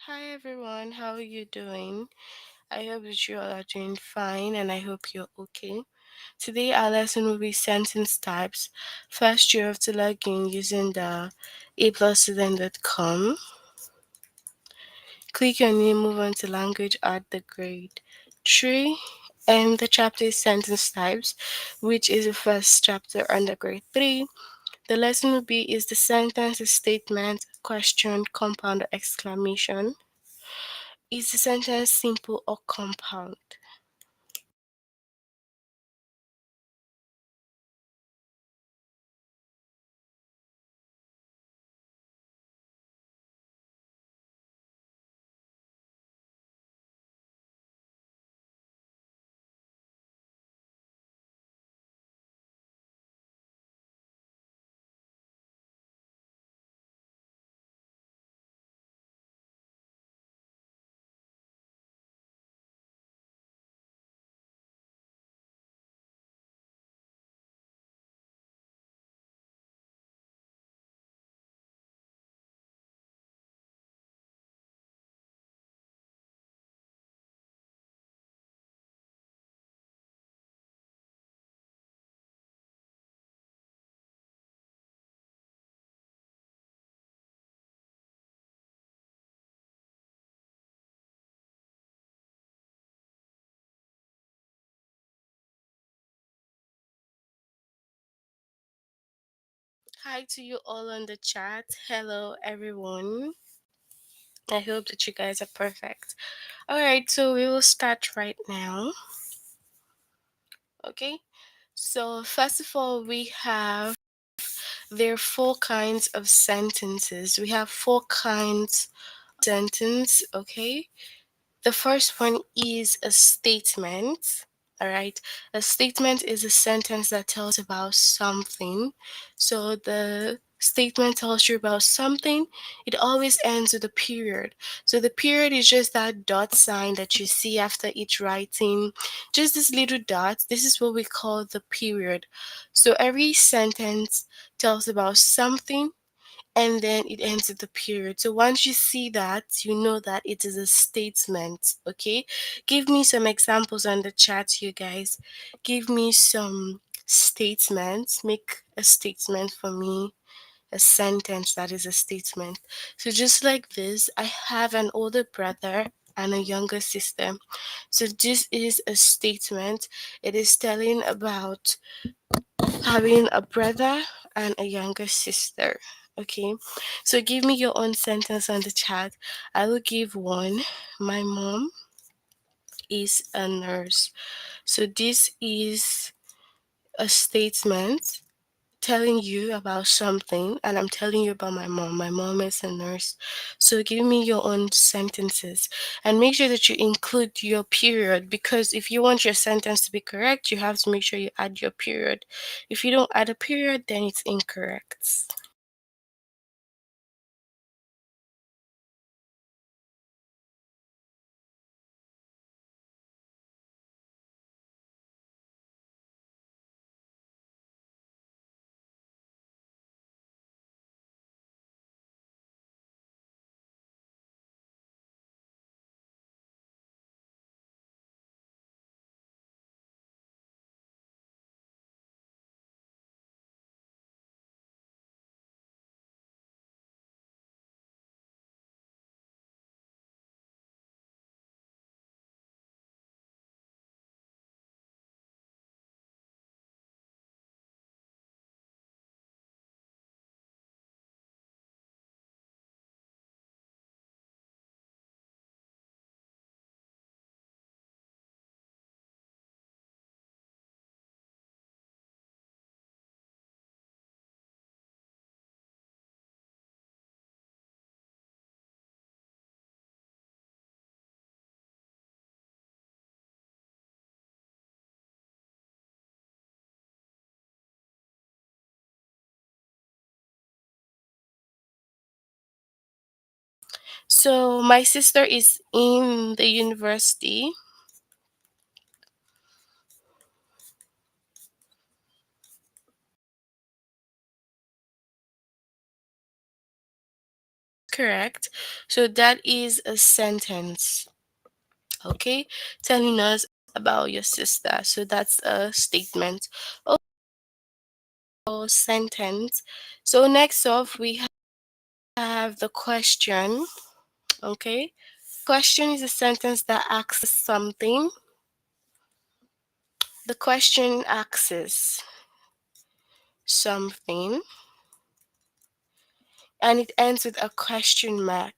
Hi everyone, how are you doing? I hope that you all are doing fine and I hope you're okay. Today our lesson will be sentence types. First you have to log in using the aplusstudent.com. Click on new move on to language at the grade 3 and the chapter is sentence types, which is the first chapter under grade 3. The lesson will be is the sentence a statement, question, compound or exclamation. Is the sentence simple or compound? Hi to you all on the chat. Hello, everyone. I hope that you guys are perfect. All right, so we will start right now. Okay, so first of all, we have there are four kinds of sentences. We have four kinds of sentence. Okay, the first one is a statement. All right. A statement is a sentence that tells about something. So the statement tells you about something. It always ends with a period. So the period is just that dot sign that you see after each writing. Just this little dot. This is what we call the period. So every sentence tells about something and then it ends with the period. So once you see that, you know that it is a statement. Okay, give me some examples on the chat, you guys. Give me some statements. Make a statement for me. A sentence that is a statement. So just like this, I have an older brother and a younger sister. So this is a statement. It is telling about having a brother and a younger sister. Okay, so give me your own sentence on the chat. I will give one. My mom is a nurse. So this is a statement telling you about something, and I'm telling you about my mom. My mom is a nurse. So give me your own sentences and make sure that you include your period, because if you want your sentence to be correct, you have to make sure you add your period. If you don't add a period, then it's incorrect. So my sister is in the university. correct. So that is a sentence, okay, telling us about your sister. So that's a statement or sentence. So next off, we have the question, okay? Question is a sentence that asks something. The question asks something and it ends with a question mark.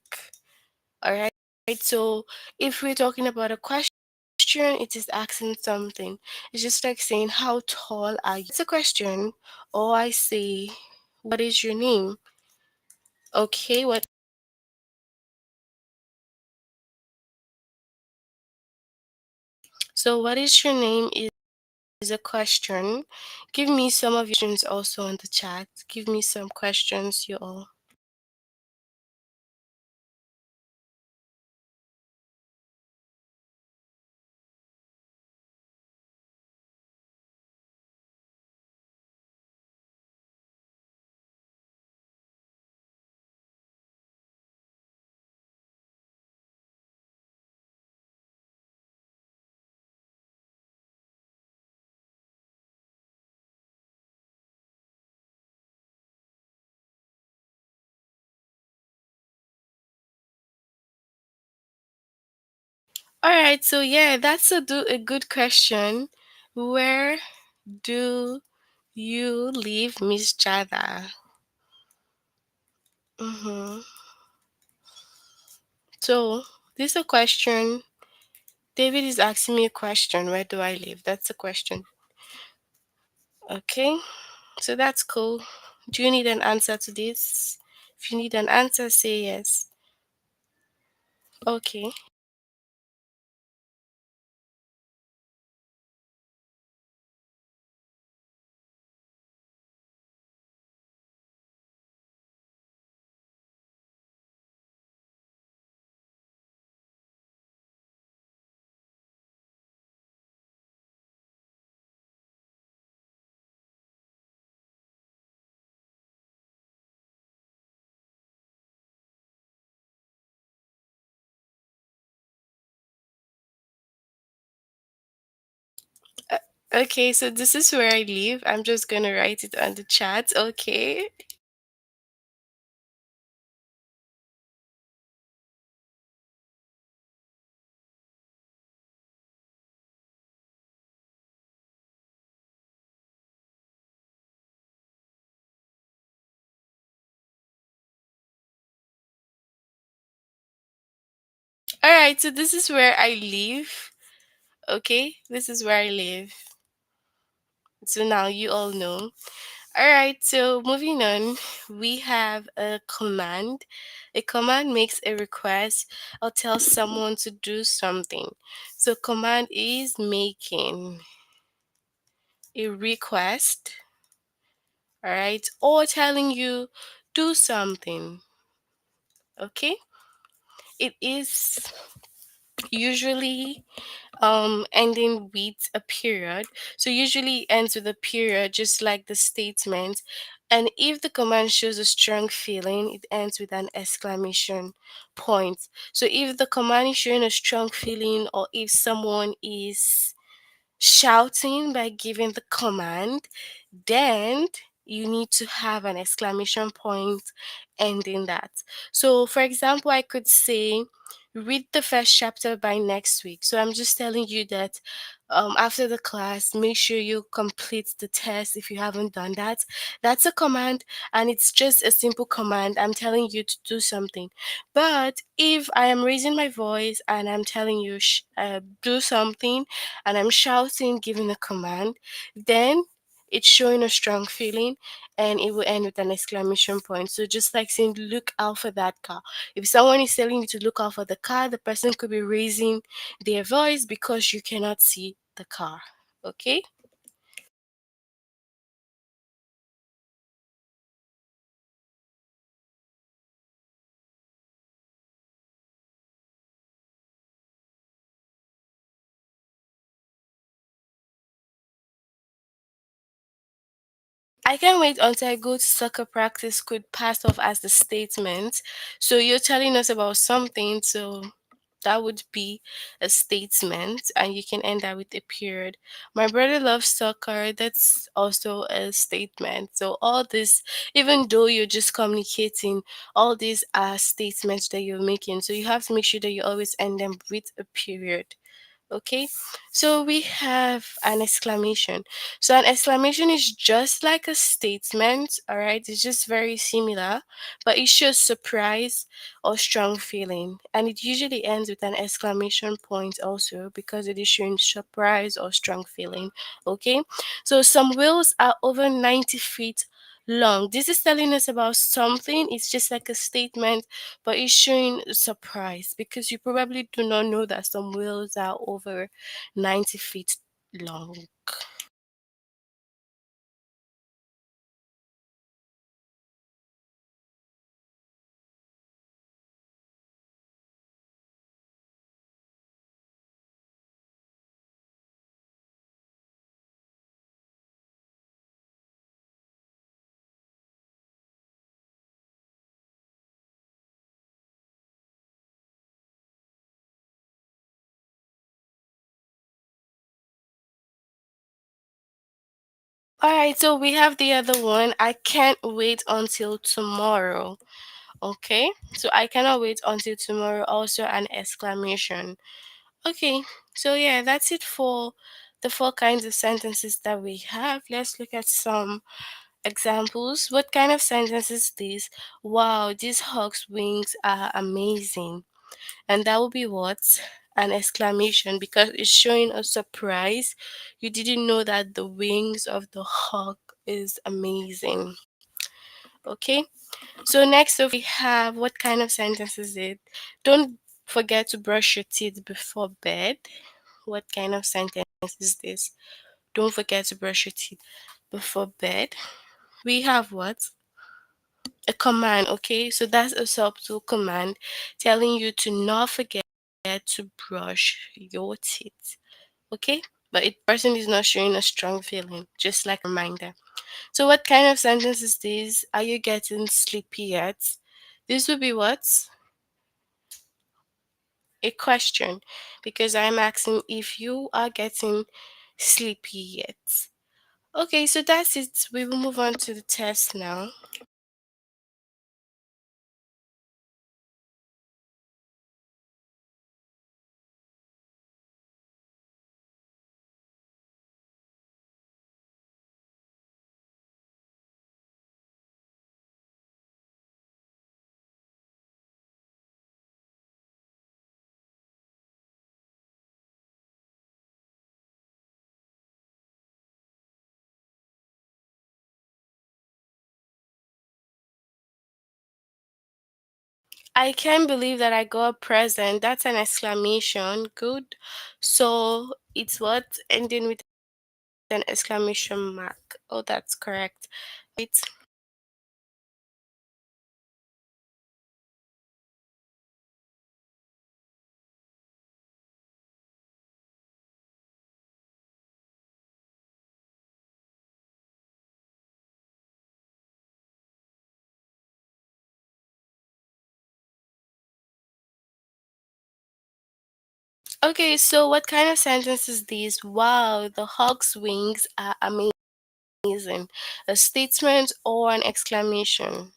All right. So if we're talking about a question, it is asking something. It's just like saying, how tall are you? It's a question. Or I say, what is your name? Okay, what so what is your name is a question. Give me some of your questions also in the chat. Give me some questions, you all. All right, so yeah, that's a good question. Where do you live, Miss Jada? Mm-hmm. So this is a question. David is asking me a question. Where do I live? That's a question. Okay, so that's cool. Do you need an answer to this? If you need an answer, say yes. Okay. Uh, okay, so this is where I live. I'm just gonna write it on the chat. Okay. All right, so this is where I live. Okay, this is where I live. So now you all know. All right, so moving on, we have a command. A command makes a request or tells someone to do something. So command is making a request, all right, or telling you do something. Okay? It is usually ending with a period. So usually ends with a period, just like the statement. And if the command shows a strong feeling, it ends with an exclamation point. So if the command is showing a strong feeling, or if someone is shouting by giving the command, then you need to have an exclamation point ending that. So, for example, I could say, read the first chapter by next week. So, I'm just telling you that after the class, make sure you complete the test if you haven't done that. That's a command, and it's just a simple command. I'm telling you to do something. But if I am raising my voice and I'm telling you, do something, and I'm shouting, giving a command, then it's showing a strong feeling and it will end with an exclamation point. So just like saying look out for that car. If someone is telling you to look out for the car, the person could be raising their voice because you cannot see the car. Okay? I can't wait until I go to soccer practice could pass off as the statement. So you're telling us about something, so that would be a statement, and you can end that with a period. My brother loves soccer. That's also a statement. So all this, even though you're just communicating, all these are statements that you're making. So you have to make sure that you always end them with a period. Okay, so we have an exclamation. So an exclamation is just like a statement, all right? It's just very similar, but it shows surprise or strong feeling. And it usually ends with an exclamation point also because it is showing surprise or strong feeling. Okay, so some whales are over 90 feet long. This is telling us about something. It's just like a statement, but it's showing surprise because you probably do not know that some whales are over 90 feet long. All right, so we have the other one. I can't wait until tomorrow. Okay, so I cannot wait until tomorrow. Also, an exclamation. Okay, so yeah, that's it for the four kinds of sentences that we have. Let's look at some examples. What kind of sentence is this? Wow, these hawk's wings are amazing. And that will be what? An exclamation because it's showing a surprise. You didn't know that the wings of the hawk is amazing. Okay, so next up we have what kind of sentence is it? Don't forget to brush your teeth before bed. What kind of sentence is this? Don't forget to brush your teeth before bed. We have what? A command, okay? So that's a subtle command telling you to not forget to brush your teeth, okay? But it person is not showing a strong feeling, just like a reminder. So what kind of sentence is this? Are you getting sleepy yet? This would be what? A question, because I'm asking if you are getting sleepy yet. Okay, so that's it. We will move on to the test now. I can't believe that I got a present. That's an exclamation. Good. So it's what ending with an exclamation mark. Oh, that's correct. Right. Okay, so what kind of sentence is this? Wow, the hawk's wings are amazing. A statement or an exclamation?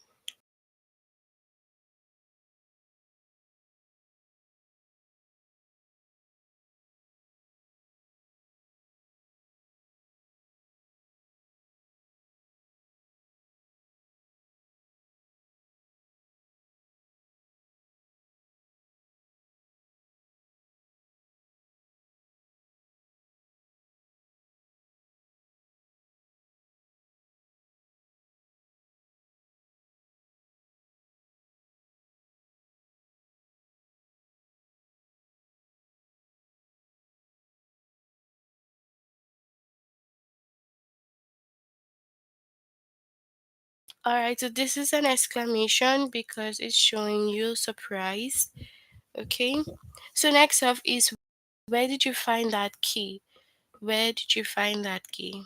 All right, so this is an exclamation because it's showing you surprise. Okay, so next up is where did you find that key? Where did you find that key?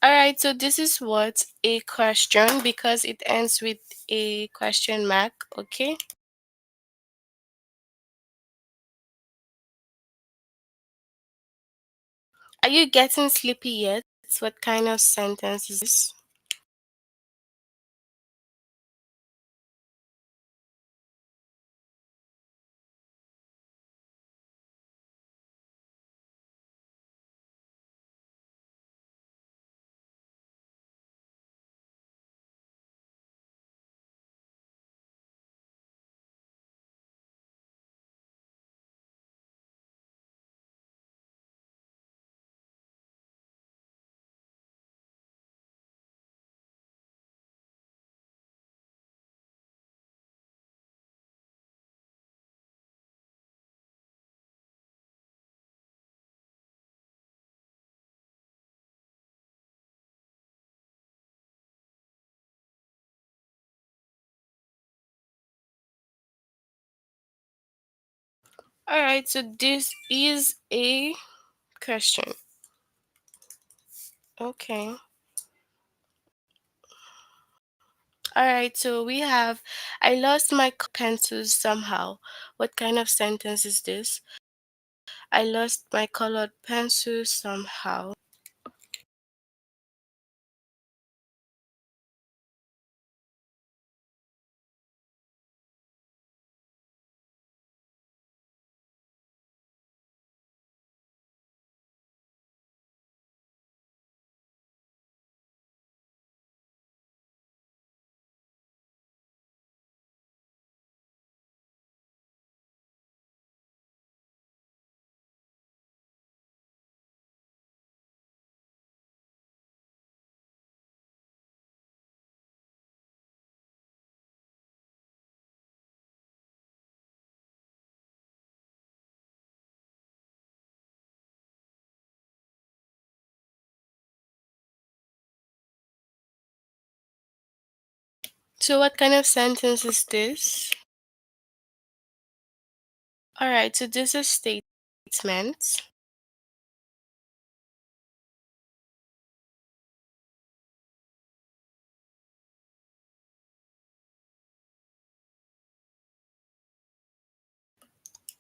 All right, so this is what a question because it ends with a question mark, okay? Are you getting sleepy yet? What kind of sentence is this? All right, so this is a question. Okay. All right, so we have I lost my pencils somehow. What kind of sentence is this? I lost my colored pencil somehow. So what kind of sentence is this? All right, so this is statements.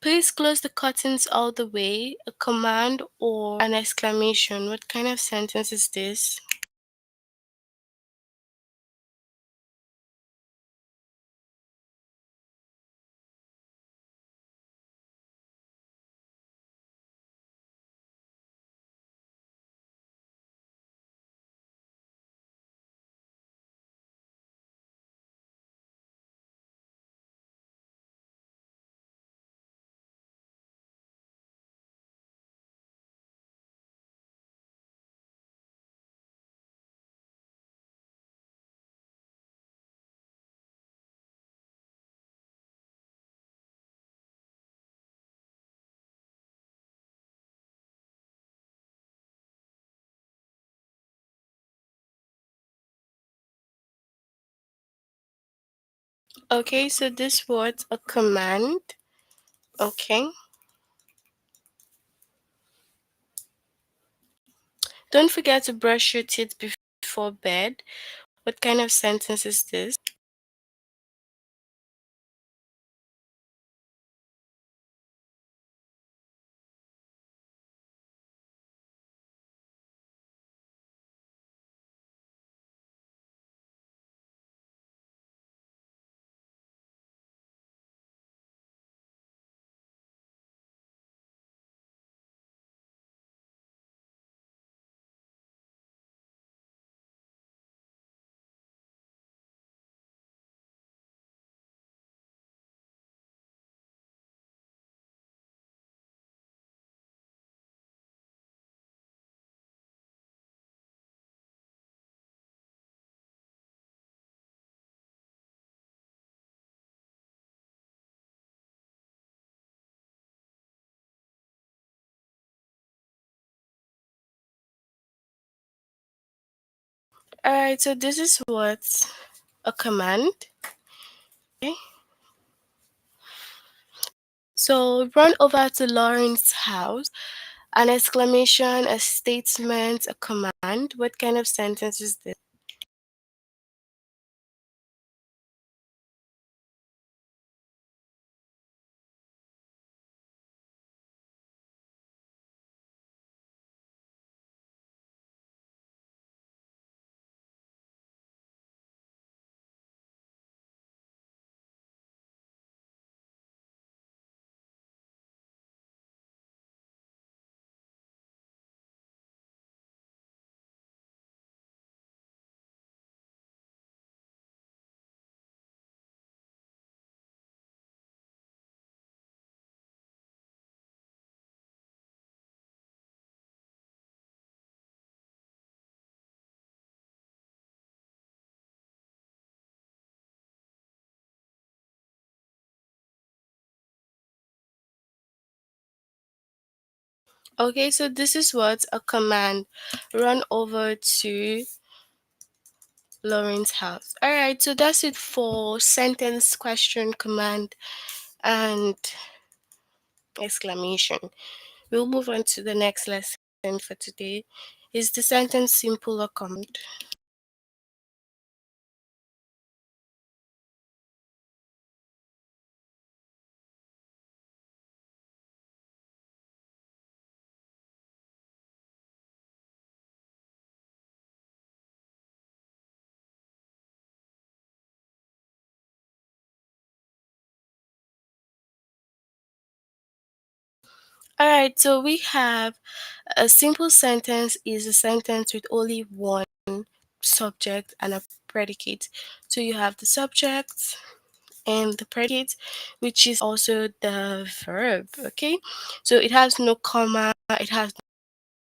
Please close the curtains all the way. A command or an exclamation. What kind of sentence is this? Okay, so this word a command. Okay. Don't forget to brush your teeth before bed. What kind of sentence is this? Alright, so this is what a command. Okay. So run over to Lauren's house. An exclamation, a statement, a command. What kind of sentence is this? Okay, so this is what a command. Run over to Lauren's house. All right, so that's it for sentence, question, command, and exclamation. We'll move on to the next lesson for today. Is the sentence simple or command? All right, so we have a simple sentence is a sentence with only one subject and a predicate. So you have the subject and the predicate, which is also the verb. Okay, so it has no comma, it has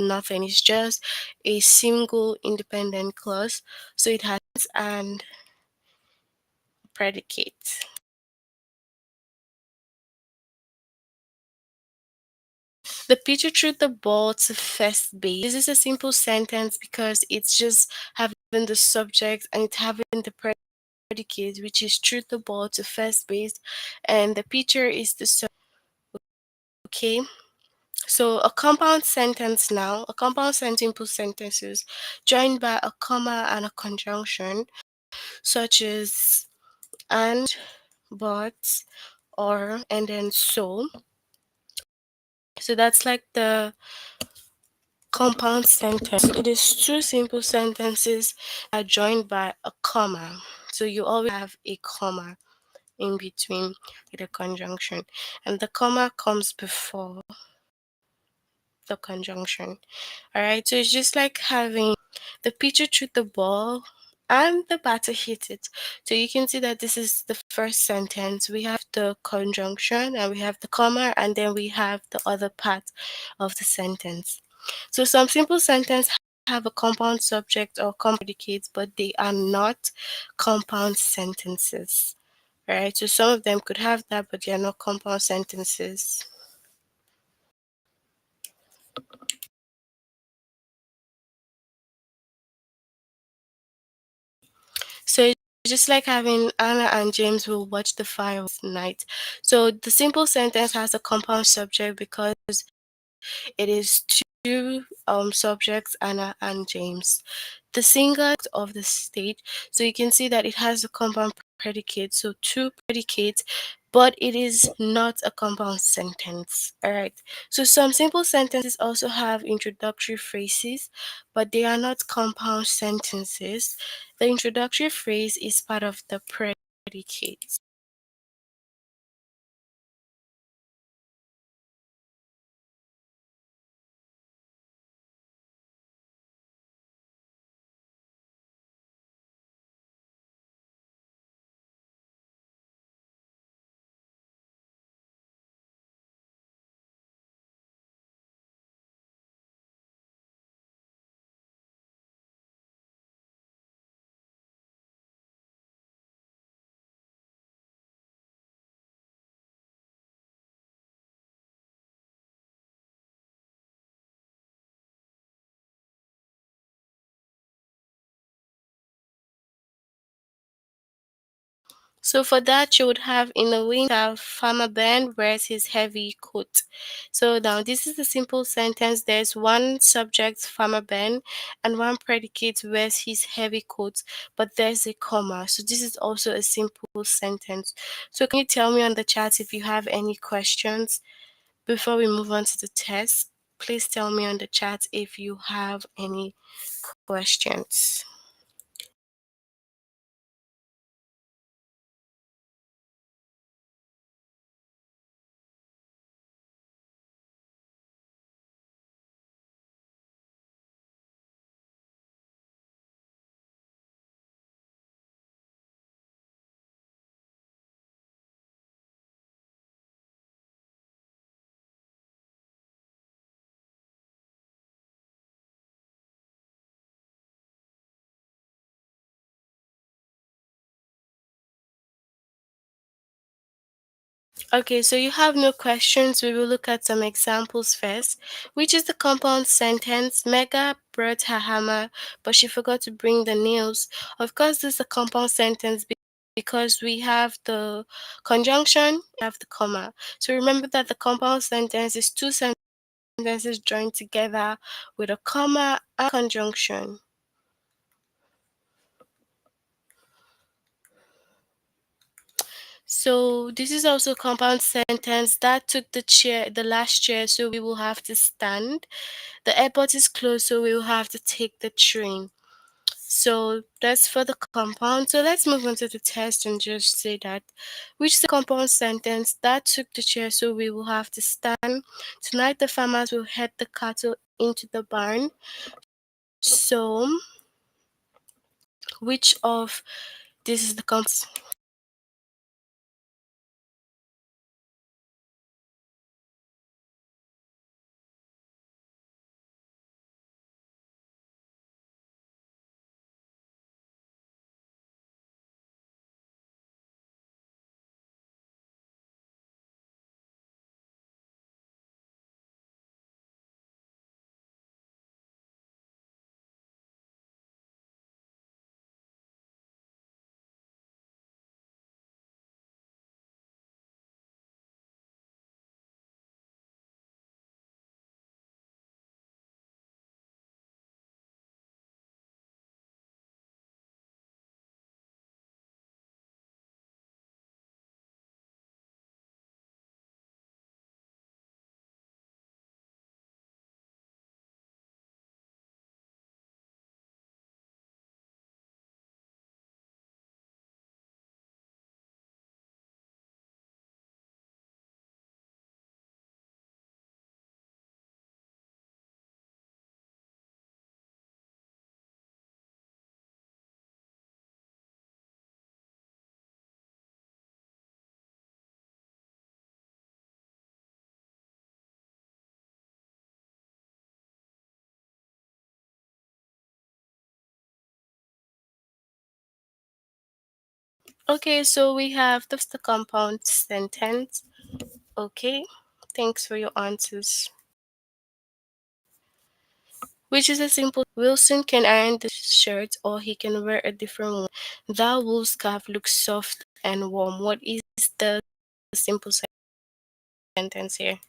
nothing, it's just a single independent clause. So it has and predicate. The pitcher threw the ball to first base. This is a simple sentence because it's just having the subject and it's having the predicate, which is threw the ball to first base, and the pitcher is the subject. Okay, so a compound sentence now, a compound sentence, simple sentences joined by a comma and a conjunction, such as and, but, or, and then so. So that's like the compound sentence. It is two simple sentences are joined by a comma. So you always have a comma in between with a conjunction, and the comma comes before the conjunction. All right, so it's just like having the pitcher threw the ball and the batter hit it. So you can see that this is the first sentence. We have the conjunction and we have the comma, and then we have the other part of the sentence. So some simple sentences have a compound subject or compound predicate, but they are not compound sentences. Right? So some of them could have that, but they are not compound sentences. So it's just like having Anna and James will watch the fireworks tonight. So the simple sentence has a compound subject because it is two subjects, Anna and James. The singular of the state, so you can see that it has a compound predicate, so two predicates, but it is not a compound sentence. All right. So some simple sentences also have introductory phrases, but they are not compound sentences. The introductory phrase is part of the predicate. So for that, you would have in the winter, Farmer Ben wears his heavy coat. So now this is a simple sentence. There's one subject, Farmer Ben, and one predicate, wears his heavy coat, but there's a comma. So this is also a simple sentence. So can you tell me on the chat if you have any questions before we move on to the test? Please tell me on the chat if you have any questions. Okay, so you have no questions. We will look at some examples first, which is the compound sentence. Mega brought her hammer, but she forgot to bring the nails. Of course, this is a compound sentence because we have the conjunction, we have the comma. So remember that the compound sentence is two sentences joined together with a comma and conjunction. So this is also compound sentence. That took the last chair, so we will have to stand. The airport is closed, so we will have to take the train. So that's for the compound. So let's move on to the test and just say that which is the compound sentence. That took the chair, so we will have to stand. Tonight the farmers will head the cattle into the barn. So which of this is the compound? Okay, so we have that's the compound sentence. Okay, thanks for your answers. Which is a simple Wilson can iron the shirt or he can wear a different one. That wool scarf looks soft and warm. What is the simple sentence here?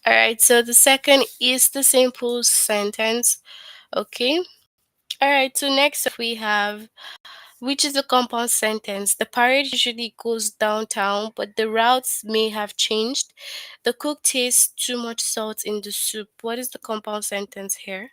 All right, so the second is the simple sentence. Okay. All right, so next up we have, which is a compound sentence. The parade usually goes downtown, but the routes may have changed. The cook tastes too much salt in the soup. What is the compound sentence here?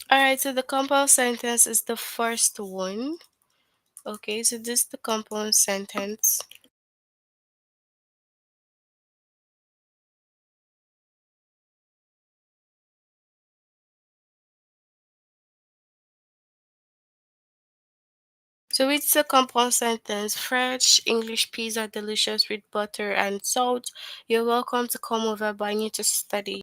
All right, so the compound sentence is the first one. Okay, so this is the compound sentence. So it's a compound sentence. Fresh English pizza, delicious with butter and salt. You're welcome to come over, but I need to study.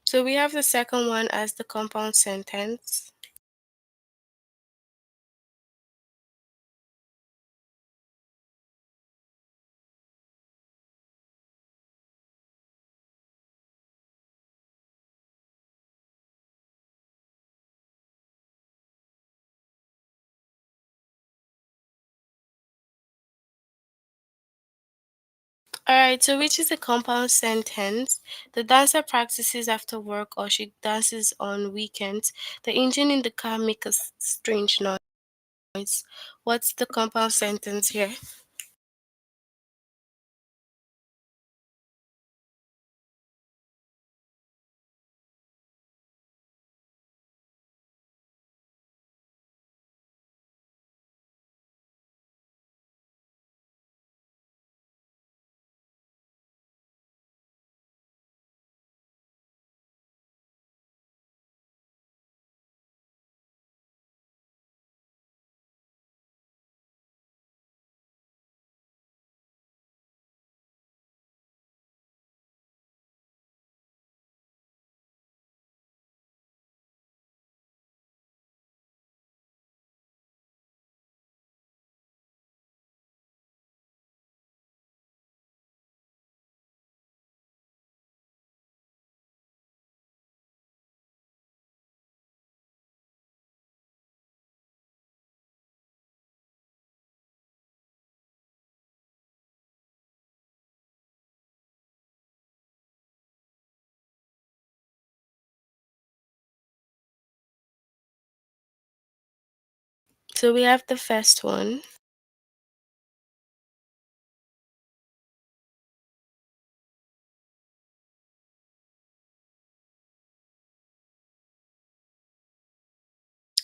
So we have the second one as the compound sentence. All right, so which is the compound sentence? The dancer practices after work or she dances on weekends. The engine in the car makes a strange noise. What's the compound sentence here? So we have the first one.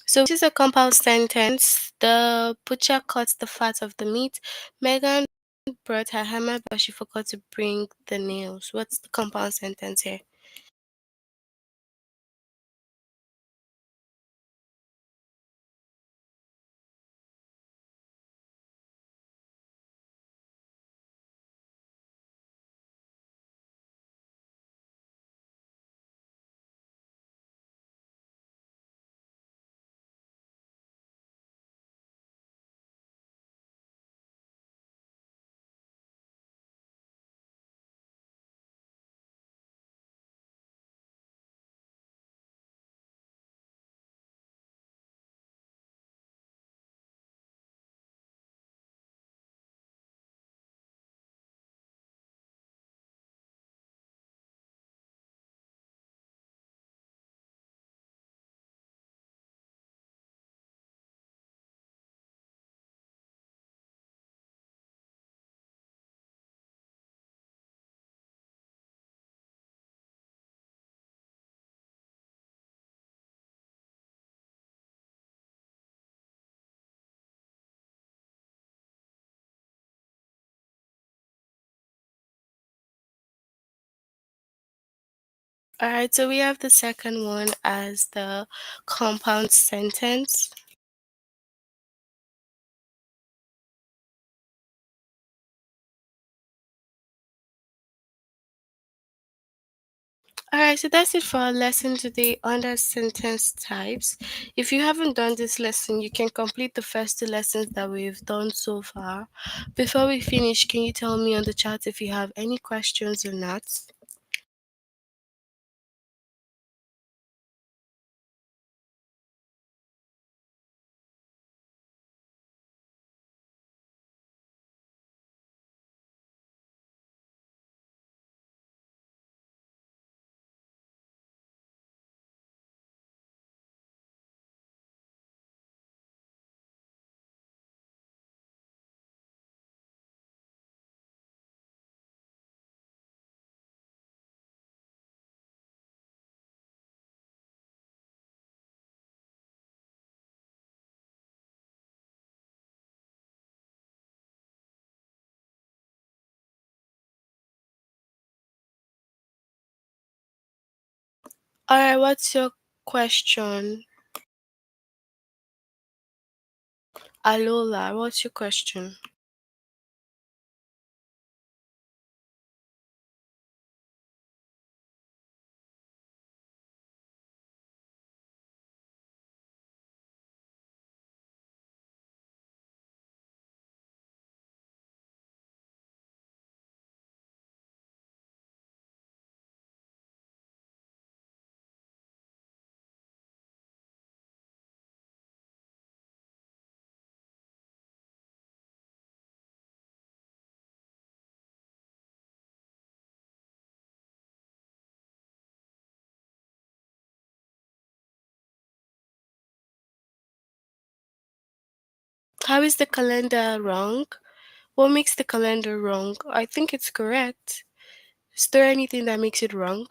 So this is a compound sentence. The butcher cuts the fat of the meat. Megan brought her hammer, but she forgot to bring the nails. What's the compound sentence here? All right, so we have the second one as the compound sentence. All right, so that's it for our lesson today under sentence types. If you haven't done this lesson, you can complete the first two lessons that we've done so far. Before we finish, can you tell me on the chat if you have any questions or not? All right, what's your question? Alola, what's your question? How is the calendar wrong? What makes the calendar wrong? I think it's correct. Is there anything that makes it wrong?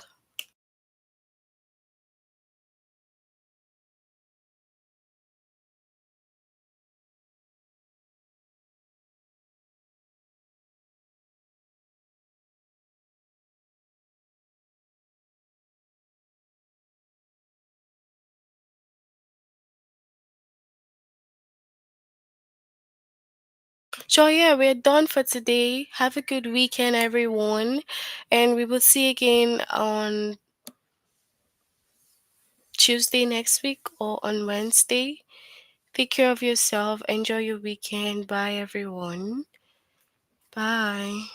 So yeah, we're done for today. Have a good weekend, everyone, and we will see you again on Tuesday next week or on Wednesday. Take care of yourself. Enjoy your weekend. Bye, everyone. Bye.